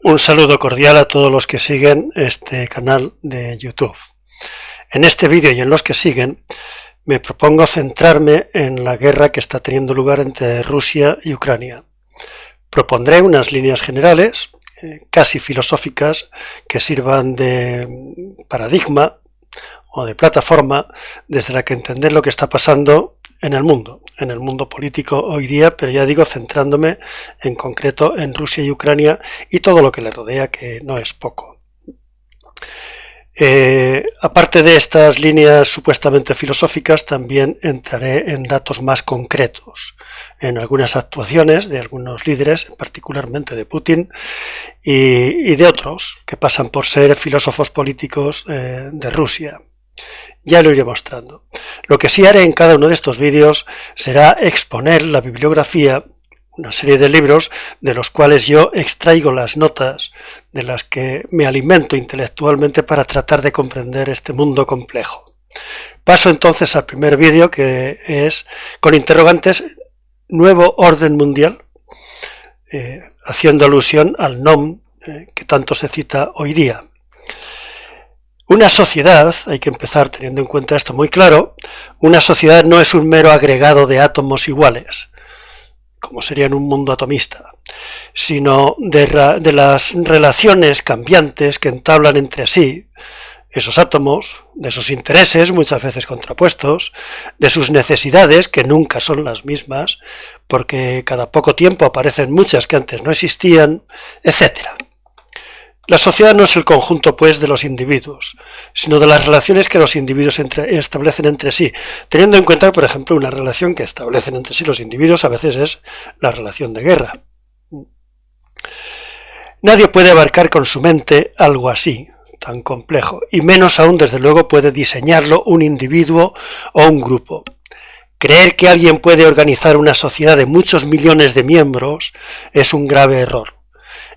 Un saludo cordial a todos los que siguen este canal de YouTube. En este vídeo y en los que siguen, me propongo centrarme en la guerra que está teniendo lugar entre Rusia y Ucrania. Propondré unas líneas generales, casi filosóficas, que sirvan de paradigma o de plataforma desde la que entender lo que está pasando en el mundo político hoy día, pero ya digo, centrándome en concreto en Rusia y Ucrania y todo lo que le rodea, que no es poco. Aparte de estas líneas supuestamente filosóficas, también entraré en datos más concretos, en algunas actuaciones de algunos líderes, particularmente de Putin, y de otros que pasan por ser filósofos políticos de Rusia. Ya lo iré mostrando. Lo que sí haré en cada uno de estos vídeos será exponer la bibliografía, una serie de libros de los cuales yo extraigo las notas de las que me alimento intelectualmente para tratar de comprender este mundo complejo. Paso entonces al primer vídeo, que es con interrogantes: nuevo orden mundial, haciendo alusión al NOM que tanto se cita hoy día. Una sociedad, hay que empezar teniendo en cuenta esto muy claro, una sociedad no es un mero agregado de átomos iguales, como sería en un mundo atomista, sino de las relaciones cambiantes que entablan entre sí esos átomos, de sus intereses, muchas veces contrapuestos, de sus necesidades, que nunca son las mismas, porque cada poco tiempo aparecen muchas que antes no existían, etcétera. La sociedad no es el conjunto, pues, de los individuos, sino de las relaciones que los individuos establecen entre sí, teniendo en cuenta que, por ejemplo, una relación que establecen entre sí los individuos a veces es la relación de guerra. Nadie puede abarcar con su mente algo así, tan complejo, y menos aún, desde luego, puede diseñarlo un individuo o un grupo. Creer que alguien puede organizar una sociedad de muchos millones de miembros es un grave error.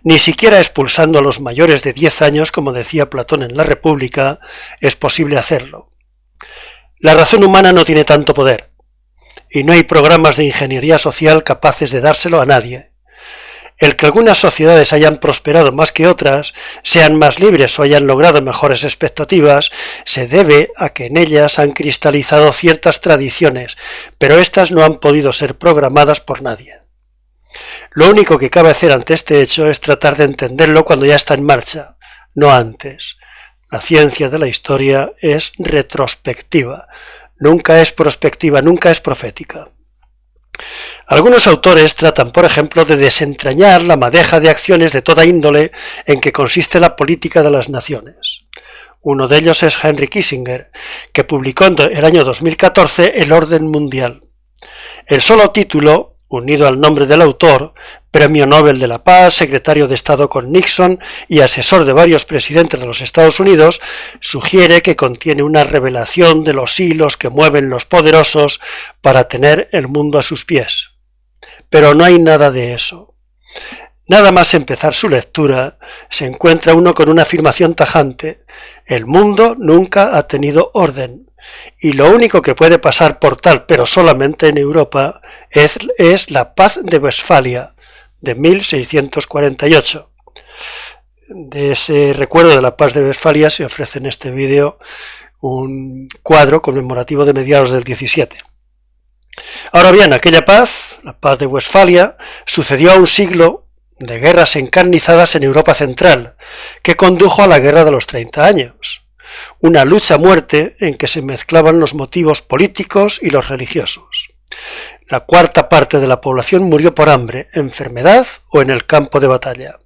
Ni siquiera expulsando a los mayores de 10 años, como decía Platón en la República, es posible hacerlo. La razón humana no tiene tanto poder, y no hay programas de ingeniería social capaces de dárselo a nadie. El que algunas sociedades hayan prosperado más que otras, sean más libres o hayan logrado mejores expectativas, se debe a que en ellas han cristalizado ciertas tradiciones, pero éstas no han podido ser programadas por nadie. Lo único que cabe hacer ante este hecho es tratar de entenderlo cuando ya está en marcha, no antes. La ciencia de la historia es retrospectiva, nunca es prospectiva, nunca es profética. Algunos autores tratan, por ejemplo, de desentrañar la madeja de acciones de toda índole en que consiste la política de las naciones. Uno de ellos es Henry Kissinger, que publicó en el año 2014 El Orden Mundial. El solo título, unido al nombre del autor, Premio Nobel de la Paz, secretario de Estado con Nixon y asesor de varios presidentes de los Estados Unidos, sugiere que contiene una revelación de los hilos que mueven los poderosos para tener el mundo a sus pies. Pero no hay nada de eso. Nada más empezar su lectura, se encuentra uno con una afirmación tajante: el mundo nunca ha tenido orden. Y lo único que puede pasar por tal, pero solamente en Europa, es la Paz de Westfalia, de 1648. De ese recuerdo de la Paz de Westfalia se ofrece en este vídeo un cuadro conmemorativo de mediados del 17. Ahora bien, aquella paz, la Paz de Westfalia, sucedió a un siglo de guerras encarnizadas en Europa Central, que condujo a la Guerra de los 30 años. Una lucha a muerte en que se mezclaban los motivos políticos y los religiosos. La cuarta parte de la población murió por hambre, enfermedad o en el campo de batalla.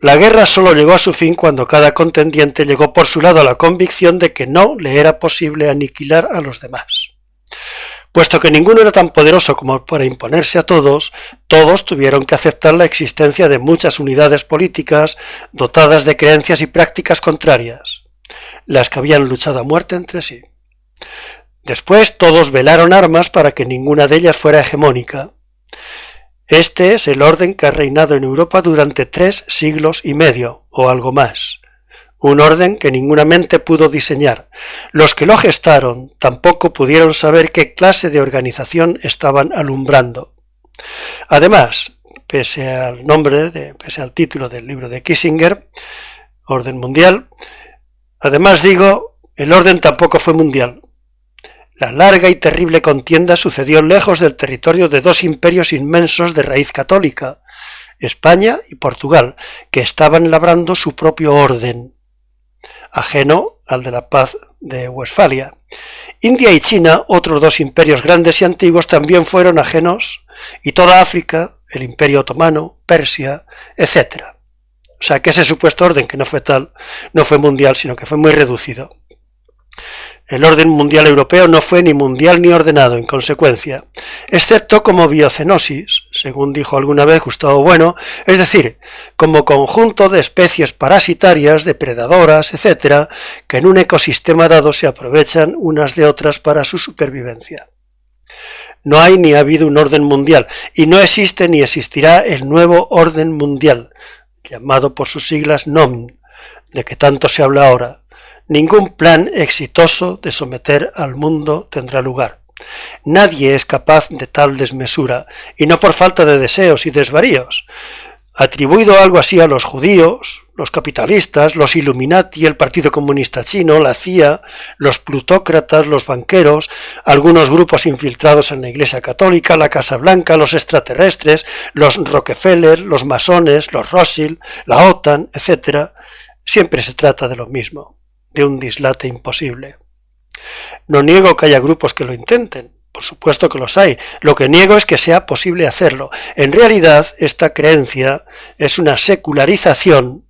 La guerra solo llegó a su fin cuando cada contendiente llegó por su lado a la convicción de que no le era posible aniquilar a los demás. Puesto que ninguno era tan poderoso como para imponerse a todos, todos tuvieron que aceptar la existencia de muchas unidades políticas dotadas de creencias y prácticas contrarias, las que habían luchado a muerte entre sí. Después todos velaron armas para que ninguna de ellas fuera hegemónica. Este es el orden que ha reinado en Europa durante 3 siglos y medio, o algo más. Un orden que ninguna mente pudo diseñar. Los que lo gestaron tampoco pudieron saber qué clase de organización estaban alumbrando. Además, pese al nombre, pese al título del libro de Kissinger, Orden Mundial. Además digo, el orden tampoco fue mundial. La larga y terrible contienda sucedió lejos del territorio de dos imperios inmensos de raíz católica, España y Portugal, que estaban labrando su propio orden, ajeno al de la paz de Westfalia. India y China, otros dos imperios grandes y antiguos, también fueron ajenos, y toda África, el Imperio Otomano, Persia, etc. O sea que ese supuesto orden, que no fue tal, no fue mundial, sino que fue muy reducido. El orden mundial europeo no fue ni mundial ni ordenado, en consecuencia, excepto como biocenosis, según dijo alguna vez Gustavo Bueno, es decir, como conjunto de especies parasitarias, depredadoras, etc., que en un ecosistema dado se aprovechan unas de otras para su supervivencia. No hay ni ha habido un orden mundial, y no existe ni existirá el nuevo orden mundial, llamado por sus siglas NOM, de que tanto se habla ahora. Ningún plan exitoso de someter al mundo tendrá lugar. Nadie es capaz de tal desmesura, y no por falta de deseos y desvaríos. Atribuido algo así a los judíos, los capitalistas, los Illuminati, el Partido Comunista Chino, la CIA, los plutócratas, los banqueros, algunos grupos infiltrados en la Iglesia Católica, la Casa Blanca, los extraterrestres, los Rockefeller, los masones, los Rothschild, la OTAN, etc., siempre se trata de lo mismo, de un dislate imposible. No niego que haya grupos que lo intenten, por supuesto que los hay, lo que niego es que sea posible hacerlo. En realidad, esta creencia es una secularización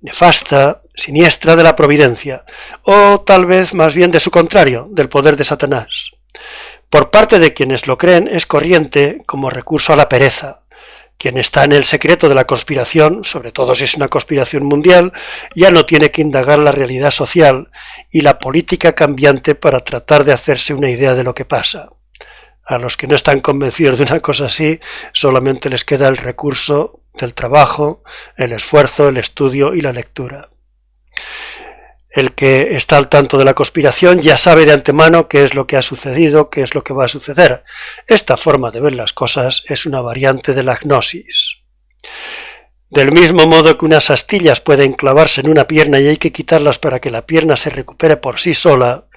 nefasta, siniestra de la providencia, o tal vez más bien de su contrario, del poder de Satanás. Por parte de quienes lo creen es corriente como recurso a la pereza. Quien está en el secreto de la conspiración, sobre todo si es una conspiración mundial, ya no tiene que indagar la realidad social y la política cambiante para tratar de hacerse una idea de lo que pasa. A los que no están convencidos de una cosa así, solamente les queda el recurso del trabajo, el esfuerzo, el estudio y la lectura. El que está al tanto de la conspiración ya sabe de antemano qué es lo que ha sucedido, qué es lo que va a suceder. Esta forma de ver las cosas es una variante de la gnosis. Del mismo modo que unas astillas pueden clavarse en una pierna y hay que quitarlas para que la pierna se recupere por sí sola,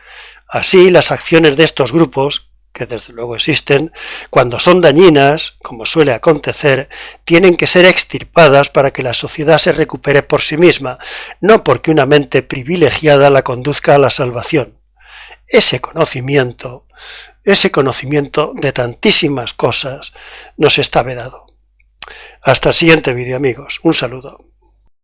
así las acciones de estos grupos, que desde luego existen, cuando son dañinas, como suele acontecer, tienen que ser extirpadas para que la sociedad se recupere por sí misma, no porque una mente privilegiada la conduzca a la salvación. Ese conocimiento de tantísimas cosas nos está vedado. Hasta el siguiente vídeo, amigos. Un saludo.